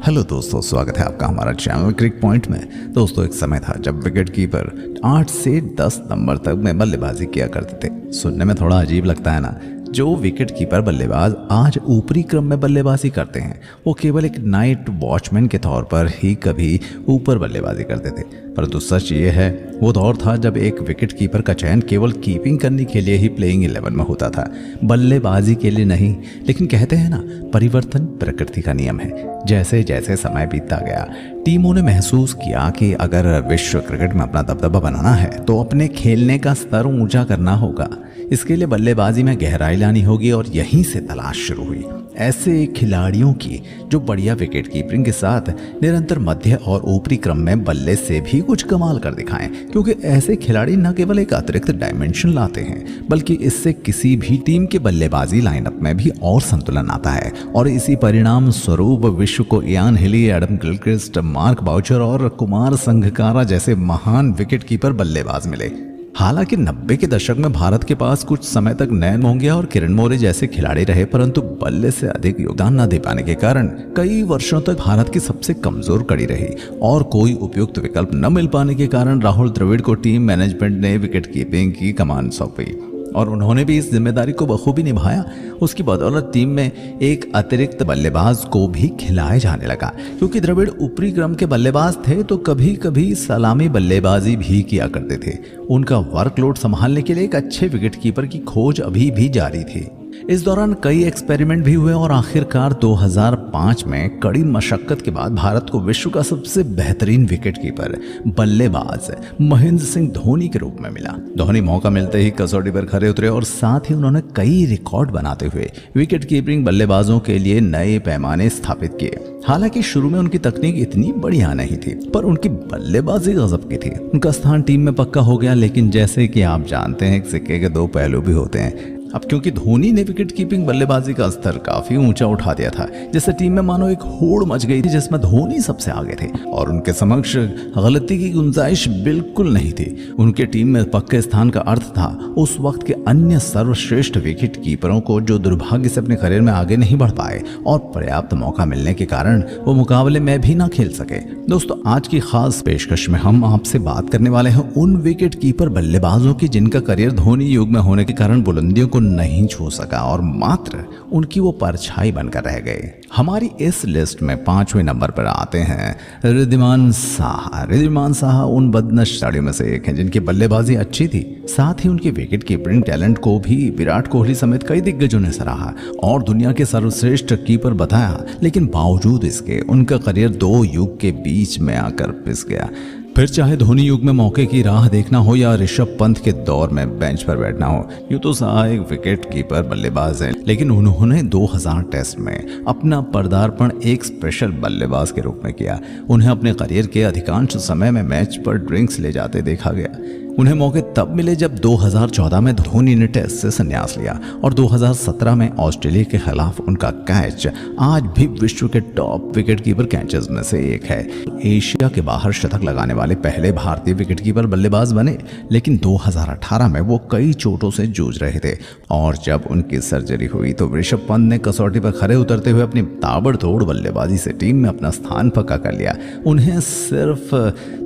Hello दोस्तों, स्वागत है आपका हमारा चैनल क्रिक पॉइंट में। दोस्तों, एक समय था जब विकेट कीपर 8 से 10 नंबर तक में बल्लेबाजी किया करते थे। सुनने में थोड़ा अजीब लगता है ना। जो विकेट कीपर बल्लेबाज आज ऊपरी क्रम में बल्लेबाजी करते हैं वो केवल एक नाइट वॉचमैन के तौर पर ही कभी ऊपर बल्लेबाजी करते थे। परंतु सच ये है, वो दौर था जब एक विकेट कीपर का चयन केवल कीपिंग करने के लिए ही प्लेइंग 11 में होता था, बल्लेबाजी के लिए नहीं। लेकिन कहते हैं ना, परिवर्तन प्रकृति का नियम है। जैसे जैसे समय बीतता गया, टीमों ने महसूस किया कि अगर विश्व क्रिकेट में अपना दबदबा बनाना है तो अपने खेलने का स्तर ऊंचा करना होगा। इसके लिए बल्लेबाजी में गहराई लानी होगी और यहीं से तलाश शुरू हुई ऐसे खिलाड़ियों की जो बढ़िया विकेट कीपिंग के साथ निरंतर मध्य और ऊपरी क्रम में बल्ले से भी कुछ कमाल कर दिखाएं। क्योंकि ऐसे खिलाड़ी न केवल एक अतिरिक्त डायमेंशन लाते हैं, बल्कि इससे किसी भी टीम के बल्लेबाजी लाइनअप में भी और संतुलन आता है। और इसी परिणाम स्वरूप विश्व को इयान हिली, एडम गिलक्रिस्ट, मार्क बाउचर और कुमार संगकारा जैसे महान विकेट कीपर बल्लेबाज मिले। हालांकि 90 के दशक में भारत के पास कुछ समय तक नयन मोंगिया और किरण मोरे जैसे खिलाड़ी रहे, परंतु बल्ले से अधिक योगदान न दे पाने के कारण कई वर्षों तक भारत की सबसे कमजोर कड़ी रही और कोई उपयुक्त विकल्प न मिल पाने के कारण राहुल द्रविड़ को टीम मैनेजमेंट ने विकेट कीपिंग की कमान सौंपी और उन्होंने भी इस जिम्मेदारी को बखूबी निभाया। उसकी बदौलत टीम में एक अतिरिक्त बल्लेबाज को भी खिलाया जाने लगा। क्योंकि द्रविड़ ऊपरी क्रम के बल्लेबाज थे तो कभी कभी सलामी बल्लेबाजी भी किया करते थे। उनका वर्कलोड संभालने के लिए एक अच्छे विकेट कीपर की खोज अभी भी जारी थी। इस दौरान कई एक्सपेरिमेंट भी हुए और आखिरकार 2005 में कड़ी मशक्कत के बाद भारत को विश्व का सबसे बेहतरीन विकेट कीपर बल्लेबाज महेंद्र सिंह धोनी के रूप में मिला। धोनी मौका मिलते ही कसौटी पर खरे उतरे और साथ ही उन्होंने कई रिकॉर्ड बनाते हुए विकेट कीपिंग बल्लेबाजों के लिए नए पैमाने स्थापित किए। हालांकि शुरू में उनकी तकनीक इतनी बढ़िया नहीं थी, पर उनकी बल्लेबाजी गजब की थी। उनका स्थान टीम में पक्का हो गया। लेकिन जैसे कि आप जानते हैं, एक सिक्के के दो पहलू भी होते हैं। अब क्योंकि धोनी ने विकेट कीपिंग बल्लेबाजी का स्तर काफी ऊंचा उठा दिया था, जिससे टीम में मानो एक होड़ मच गई थी जिसमें धोनी सबसे आगे थे और उनके समक्ष गलती की गुंजाइश बिल्कुल नहीं थी। उनके टीम में पक्के स्थान का अर्थ था उस वक्त के अन्य सर्वश्रेष्ठ विकेट कीपरों को जो दुर्भाग्य से अपने करियर में आगे नहीं बढ़ पाए और पर्याप्त मौका मिलने के कारण वो मुकाबले में भी ना खेल सके। दोस्तों, आज की खास पेशकश में हम आपसे बात करने वाले हैं उन विकेट कीपर बल्लेबाजों की जिनका करियर धोनी युग में होने के कारण बुलंदियों को नहीं छू सका और मात्र उनकी वो परछाई बनकर रह गए। हमारी इस लिस्ट में 5वें नंबर पर आते हैं रिद्धिमान साहा। रिद्धिमान साहा उन बदनश खिलाड़ियों में से एक हैं जिनकी बल्लेबाजी अच्छी थी, साथ ही उनके विकेट कीपिंग टैलेंट को भी विराट कोहली समेत कई दिग्गजों ने सराहा और दुनिया के सर्वश्रेष्ठ कीपर बताया। लेकिन बावजूद इसके उनका करियर दो युग के बीच में आकर पिस गया। फिर चाहे धोनी युग में मौके की राह देखना हो या ऋषभ पंत के दौर में बेंच पर बैठना हो, यूं तो साहा एक विकेट कीपर बल्लेबाज हैं, लेकिन उन्होंने 2000 टेस्ट में अपना पदार्पण एक स्पेशल बल्लेबाज के रूप में किया। उन्हें अपने करियर के अधिकांश समय में मैच पर ड्रिंक्स ले जाते देखा गया। उन्हें मौके तब मिले जब 2014 में धोनी ने टेस्ट से संन्यास लिया और 2017 में ऑस्ट्रेलिया के खिलाफ उनका कैच आज भी विश्व के टॉप विकेटकीपर कैचेस में से एक है। एशिया के बाहर शतक लगाने वाले पहले भारतीय विकेटकीपर बल्लेबाज बने, लेकिन 2018 में वो कई चोटों से जूझ रहे थे और जब उनकी सर्जरी हुई तो ऋषभ पंत ने कसौटी पर खरे उतरते हुए अपनी ताबड़तोड़ बल्लेबाजी से टीम में अपना स्थान पक्का कर लिया। उन्हें सिर्फ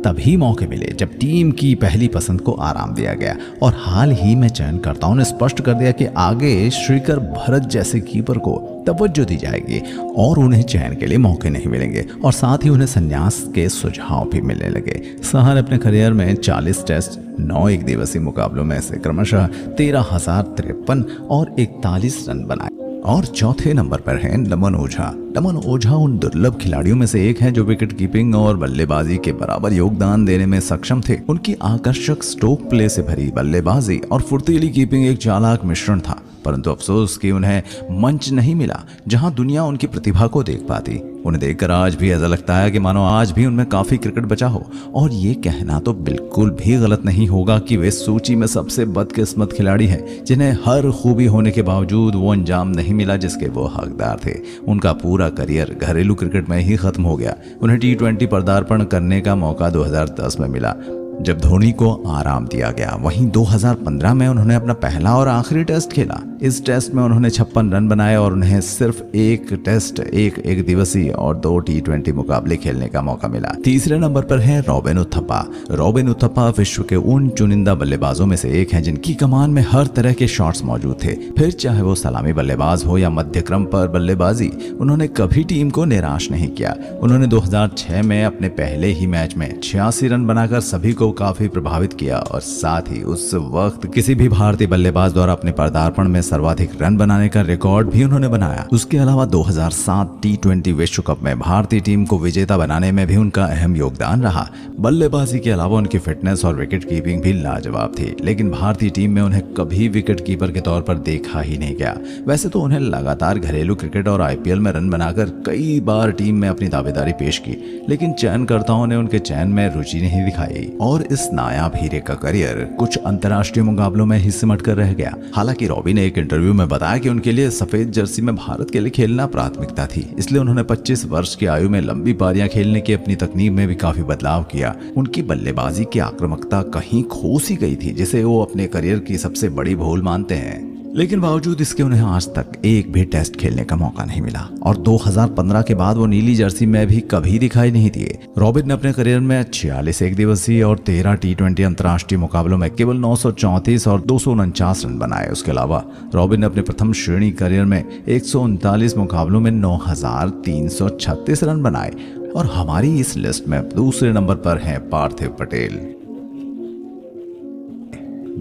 तभी मौके मिले जब टीम की पहली पसंद को आराम दिया गया और हाल ही में चयनकर्ताओं ने स्पष्ट कर दिया कि आगे श्रीकर भरत जैसे कीपर को तवज्जो दी जाएगी और उन्हें चयन के लिए मौके नहीं मिलेंगे और साथ ही उन्हें संन्यास के सुझाव भी मिलने लगे। साहा ने अपने करियर में 40 टेस्ट, 9 एक दिवसीय मुकाबलों में से क्रमशः 13,053 और 41 रन बनाए। और चौथे नंबर पर है नमन ओझा। नमन ओझा उन दुर्लभ खिलाड़ियों में से एक हैं जो विकेट कीपिंग और बल्लेबाजी के बराबर योगदान देने में सक्षम थे। उनकी आकर्षक स्ट्रोक प्ले से भरी बल्लेबाजी और फुर्तीली कीपिंग एक चालाक मिश्रण था, परंतु अफसोस कि उन्हें मंच नहीं मिला जहां दुनिया उनकी प्रतिभा को देख पाती। उन्हें देखकर आज भी ऐसा लगता है कि मानो आज भी उनमें काफी क्रिकेट बचा हो और ये कहना तो बिल्कुल भी गलत नहीं होगा कि वे सूची में सबसे बदकिस्मत खिलाड़ी हैं जिन्हें हर खूबी होने के बावजूद वो अंजाम नहीं मिला जिसके वो हकदार थे। उनका पूरा करियर घरेलू क्रिकेट में ही खत्म हो गया। उन्हें T20 पदार्पण करने का मौका 2010 में मिला, जब धोनी को आराम दिया गया। वहीं 2015 में उन्होंने अपना पहला और आखिरी टेस्ट खेला। इस टेस्ट में उन्होंने 56 रन बनाए और उन्हें सिर्फ एक टेस्ट, एक दिवसीय और 2 T20 मुकाबले खेलने का मौका मिला। तीसरे नंबर पर है रॉबिन उथप्पा। रॉबिन उथप्पा विश्व के उन चुनिंदा बल्लेबाजों में से एक हैं जिनकी कमान में हर तरह के शॉट्स मौजूद थे। फिर चाहे वो सलामी बल्लेबाज हो या मध्य क्रम पर बल्लेबाजी, उन्होंने कभी टीम को निराश नहीं किया। उन्होंने 2006 में अपने पहले ही मैच में 86 रन बनाकर सभी को काफी प्रभावित किया और साथ ही उस वक्त किसी भी भारतीय बल्लेबाज द्वारा अपने पदार्पण में सर्वाधिक रन बनाने का रिकॉर्ड भी उन्होंने बनाया। उसके अलावा 2007 T20 विश्व कप में भारतीय टीम को विजेता बनाने में भी उनका अहम योगदान रहा। बल्लेबाजी के अलावा उनकी फिटनेस और विकेट कीपिंग भी लाजवाब थी, लेकिन भारतीय टीम में उन्हें कभी विकेट कीपर के तौर पर देखा ही नहीं गया। वैसे तो उन्हें लगातार घरेलू क्रिकेट और IPL में रन बनाकर कई बार टीम में अपनी दावेदारी पेश की, लेकिन चयनकर्ताओं ने उनके चयन में रुचि नहीं दिखाई और इस नायाब हीरे का करियर कुछ अंतर्राष्ट्रीय मुकाबलों में ही सिमट कर रह गया। हालांकि रॉबिन ने एक इंटरव्यू में बताया कि उनके लिए सफेद जर्सी में भारत के लिए खेलना प्राथमिकता थी, इसलिए उन्होंने 25 वर्ष की आयु में लंबी पारियां खेलने की अपनी तकनीक में भी काफी बदलाव किया। उनकी बल्लेबाजी की आक्रामकता कहीं खो सी गई थी, जिसे वो अपने करियर की सबसे बड़ी भूल मानते हैं। लेकिन बावजूद इसके उन्हें आज तक एक भी टेस्ट खेलने का मौका नहीं मिला और 2015 के बाद वो नीली जर्सी में भी कभी दिखाई नहीं दिए। रॉबिन ने अपने करियर में 46 एक दिवसीय और 13 T20 अंतर्राष्ट्रीय मुकाबलों में केवल 934 और 249 रन बनाए। उसके अलावा रॉबिन ने अपने प्रथम श्रेणी करियर में 139 मुकाबलों में 9336 रन बनाए। और हमारी इस लिस्ट में दूसरे नंबर पर हैं पार्थिव पटेल।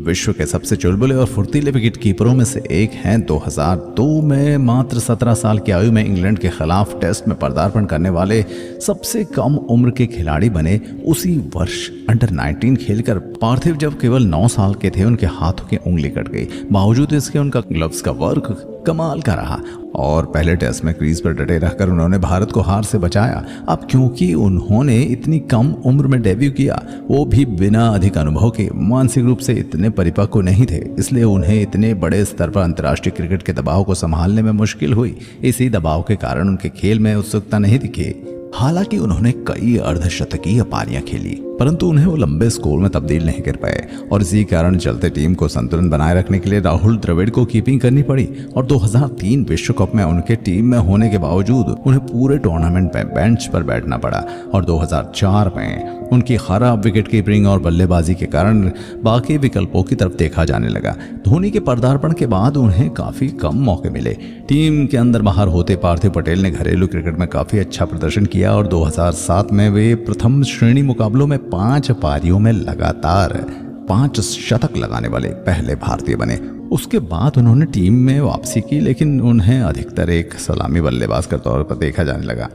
विश्व के सबसे चुलबुले और फुर्तीले विकेट कीपरों में से एक हैं। 2002 में मात्र 17 साल की आयु में इंग्लैंड के खिलाफ टेस्ट में पदार्पण करने वाले सबसे कम उम्र के खिलाड़ी बने। उसी वर्ष अंडर 19 खेलकर पार्थिव जब केवल 9 साल के थे, उनके हाथों की उंगली कट गई। बावजूद इसके उनका ग्लव्स का वर्क कमाल का रहा और पहले टेस्ट में क्रीज पर डटे रहकर उन्होंने भारत को हार से बचाया। अब क्योंकि उन्होंने इतनी कम उम्र में डेब्यू किया, वो भी बिना अधिक अनुभव के, मानसिक रूप से इतने परिपक्व नहीं थे, इसलिए उन्हें इतने बड़े स्तर पर अंतर्राष्ट्रीय क्रिकेट के दबाव को संभालने में मुश्किल हुई। इसी दबाव के कारण उनके खेल में उत्सुकता नहीं दिखी। हालांकि उन्होंने कई अर्धशतकीय पारियां खेली, परंतु उन्हें वो लंबे स्कोर में तब्दील नहीं कर पाए और इसी कारण चलते टीम को संतुलन बनाए रखने के लिए राहुल द्रविड़ को कीपिंग करनी पड़ी। और 2003 विश्व कप में उनके टीम में होने के बावजूद उन्हें पूरे टूर्नामेंट में बेंच पर बैठना पड़ा और 2004 में उनकी खराब विकेट कीपिंग और बल्लेबाजी के कारण बाकी विकल्पों की तरफ देखा जाने लगा। धोनी के पदार्पण के बाद उन्हें काफी कम मौके मिले। टीम के अंदर बाहर होते पार्थिव पटेल ने घरेलू क्रिकेट में काफी अच्छा प्रदर्शन किया और 2007 में वे प्रथम श्रेणी मुकाबलों में 5 पारियों में लगातार 5 शतक लगाने वाले पहले भारतीय बने। उसके बाद उन्होंने टीम में वापसी की, लेकिन उन्हें अधिकतर एक सलामी बल्लेबाज के तौर पर देखा जाने लगा।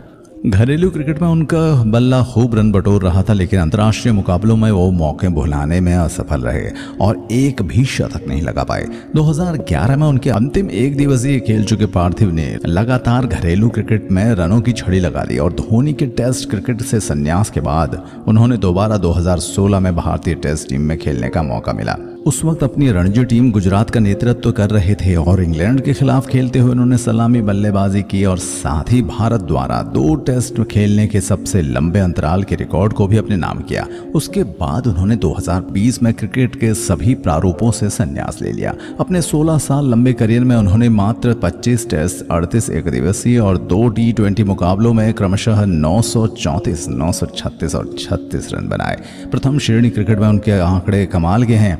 घरेलू क्रिकेट में उनका बल्ला खूब रन बटोर रहा था, लेकिन अंतर्राष्ट्रीय मुकाबलों में वो मौके भुलाने में असफल रहे और एक भी शतक नहीं लगा पाए। 2011 में उनके अंतिम एक दिवसीय खेल चुके पार्थिव ने लगातार घरेलू क्रिकेट में रनों की छड़ी लगा दी और धोनी के टेस्ट क्रिकेट से संन्यास के बाद उन्होंने दोबारा 2016 में भारतीय टेस्ट टीम में खेलने का मौका मिला। उस वक्त अपनी रणजी टीम गुजरात का नेतृत्व कर रहे थे और इंग्लैंड के खिलाफ खेलते हुए उन्होंने सलामी बल्लेबाजी की और साथ ही भारत द्वारा 2 टेस्ट खेलने के सबसे लंबे अंतराल के रिकॉर्ड को भी अपने नाम किया। उसके बाद उन्होंने 2020 में क्रिकेट के सभी प्रारूपों से संन्यास ले लिया। अपने 16 साल लंबे करियर में उन्होंने मात्र 25 टेस्ट, 38 एकदिवसीय और 2 T20 मुकाबलों में क्रमशः 934, 936 और 36 रन बनाए। प्रथम श्रेणी क्रिकेट में उनके आंकड़े कमाल के हैं,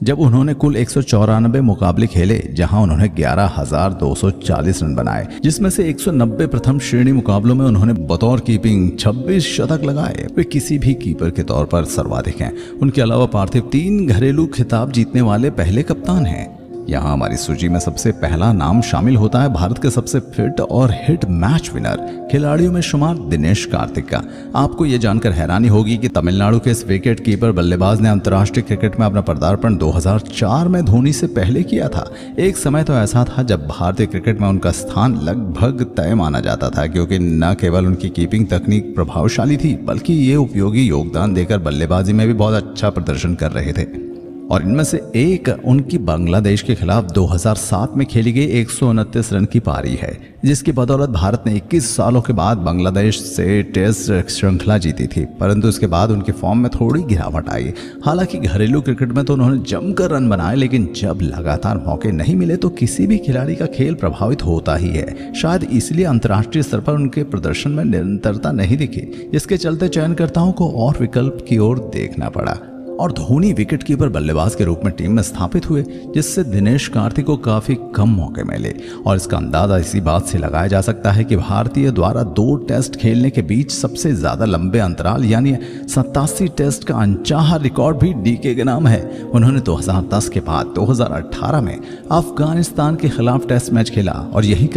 जब उन्होंने कुल 194 मुकाबले खेले, जहां उन्होंने 11,240 रन बनाए, जिसमें से 190 प्रथम श्रेणी मुकाबलों में उन्होंने बतौर कीपिंग 26 शतक लगाए। वे किसी भी कीपर के तौर पर सर्वाधिक हैं। उनके अलावा पार्थिव 3 घरेलू खिताब जीतने वाले पहले कप्तान हैं। यहाँ हमारी सूची में सबसे पहला नाम शामिल होता है भारत के सबसे फिट और हिट मैच विनर खिलाड़ियों में शुमार दिनेश कार्तिक का। आपको ये जानकर हैरानी होगी कि तमिलनाडु के इस विकेट कीपर बल्लेबाज ने अंतर्राष्ट्रीय क्रिकेट में अपना पदार्पण 2004 में धोनी से पहले किया था। एक समय तो ऐसा था जब भारतीय क्रिकेट में उनका स्थान लगभग तय माना जाता था, क्योंकि न केवल उनकी कीपिंग तकनीक प्रभावशाली थी, बल्कि ये उपयोगी योगदान देकर बल्लेबाजी में भी बहुत अच्छा प्रदर्शन कर रहे थे। और इनमें से एक उनकी बांग्लादेश के खिलाफ 2007 में खेली गई 129 रन की पारी है, जिसकी बदौलत भारत ने 21 सालों के बाद बांग्लादेश से टेस्ट श्रृंखला जीती थी। परंतु इसके बाद उनके फॉर्म में थोड़ी गिरावट आई। हालांकि घरेलू क्रिकेट में तो उन्होंने जमकर रन बनाए, लेकिन जब लगातार मौके नहीं मिले तो किसी भी खिलाड़ी का खेल प्रभावित होता ही है। शायद इसलिए अंतर्राष्ट्रीय स्तर पर उनके प्रदर्शन में निरंतरता नहीं दिखी। इसके चलते चयनकर्ताओं को और विकल्प की ओर देखना पड़ा और धोनी विकेटकीपर बल्लेबाज के रूप में टीम में स्थापित हुए, जिससे दिनेश कार्तिक को काफी कम मौके मिले। और इसका अंदाजा इसी बात से लगाया जा सकता है कि भारतीय द्वारा 2 टेस्ट खेलने के बीच सबसे ज्यादा लंबे अंतराल यानी 87 टेस्ट का अनचाहा रिकॉर्ड भी डीके के नाम है। उन्होंने 2010 के बाद 2018 में अफगानिस्तान के खिलाफ टेस्ट मैच खेला और यही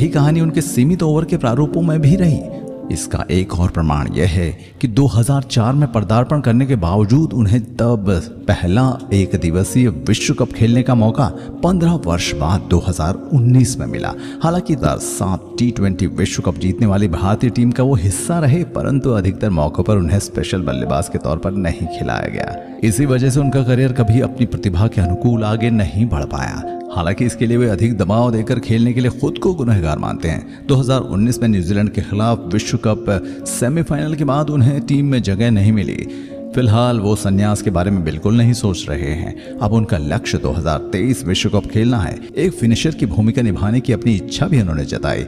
कहानी उनके सीमित ओवर के प्रारूपों में भी रही। इसका एक और प्रमाण यह है कि 2004 में पदार्पण करने के बावजूद उन्हें तब पहला एक दिवसीय विश्व कप खेलने का मौका 15 वर्ष बाद 2019 में मिला। हालांकि 7 T20 विश्व कप जीतने वाली भारतीय टीम का वो हिस्सा रहे, परंतु अधिकतर मौकों पर उन्हें स्पेशल बल्लेबाज के तौर पर नहीं खिलाया गया। इसी वजह से उनका करियर कभी अपनी प्रतिभा के अनुकूल आगे नहीं बढ़ पाया। हालांकि इसके लिए वे अधिक दबाव देकर खेलने के लिए खुद को गुनहगार मानते हैं। 2019 में न्यूजीलैंड के खिलाफ विश्व कप सेमीफाइनल के बाद उन्हें टीम में जगह नहीं मिली। फिलहाल वो संन्यास के बारे में बिल्कुल नहीं सोच रहे हैं। अब उनका लक्ष्य 2023 विश्व कप खेलना है। एक फिनिशर की भूमिका निभाने की अपनी इच्छा भी उन्होंने जताई।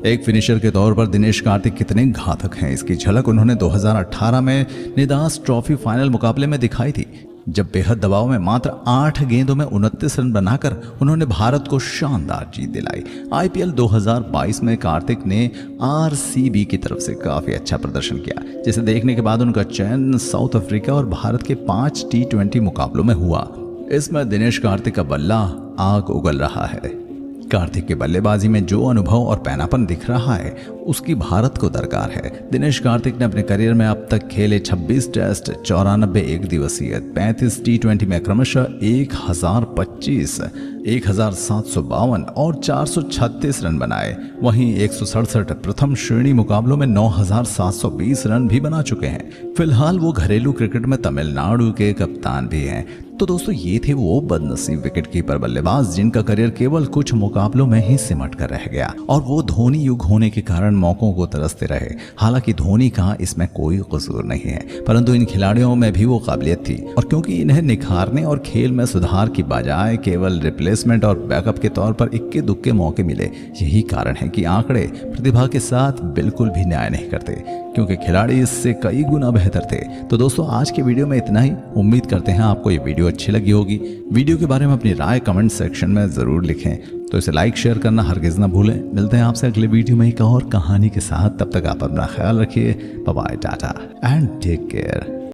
एक फिनिशर के तौर पर दिनेश कार्तिक कितने घातक हैं, इसकी झलक उन्होंने 2018 में निदास ट्रॉफी फाइनल मुकाबले में दिखाई थी, जब बेहद दबाव में मात्र 8 गेंदों में 29 रन बनाकर उन्होंने भारत को शानदार जीत दिलाई। आईपीएल 2022 में कार्तिक ने आरसीबी की तरफ से काफी अच्छा प्रदर्शन किया, जिसे देखने के बाद उनका चयन साउथ अफ्रीका और भारत के 5 T20 मुकाबलों में हुआ। इसमें दिनेश कार्तिक का बल्ला आग उगल रहा है। कार्तिक की बल्लेबाजी में जो अनुभव और पैनापन दिख रहा है, उसकी भारत को दरकार है। दिनेश कार्तिक ने अपने करियर में अब तक खेले 26 टेस्ट, 94 एक दिवसीय, 35 T20 में क्रमशः 1025, 1752 और 436 रन बनाए। वहीं 167 प्रथम श्रेणी मुकाबलों में 9720 रन भी बना चुके हैं। फिलहाल वो घरेलू क्रिकेट में तमिलनाडु के कप्तान भी हैं। तो दोस्तों, ये थे वो बदनसीब विकेटकीपर बल्लेबाज जिनका करियर केवल कुछ मुकाबलों में ही सिमट कर रह गया और वो धोनी युग होने के कारण मौकों को तरसते रहे। हालांकि धोनी का इसमें कोई कसूर नहीं है, परंतु इन खिलाड़ियों में भी वो काबिलियत थी और क्योंकि इन्हें निखारने और खेल में सुधार की बजाय केवल रिप्लेसमेंट और बैकअप के तौर पर इक्के दुक्के मौके मिले, यही कारण है कि आंकड़े प्रतिभा के साथ बिल्कुल भी न्याय नहीं करते, क्योंकि खिलाड़ी इससे कई गुना बेहतर थे। तो दोस्तों, आज के वीडियो में इतना ही। उम्मीद करते हैं आपको ये वीडियो अच्छी लगी होगी। वीडियो के बारे में अपनी राय कमेंट सेक्शन में जरूर लिखें। तो इसे लाइक शेयर करना हरगिज ना भूलें। मिलते हैं आपसे अगले वीडियो में एक और कहानी के साथ। तब तक आप अपना ख्याल रखिए। Bye bye, tata and take care.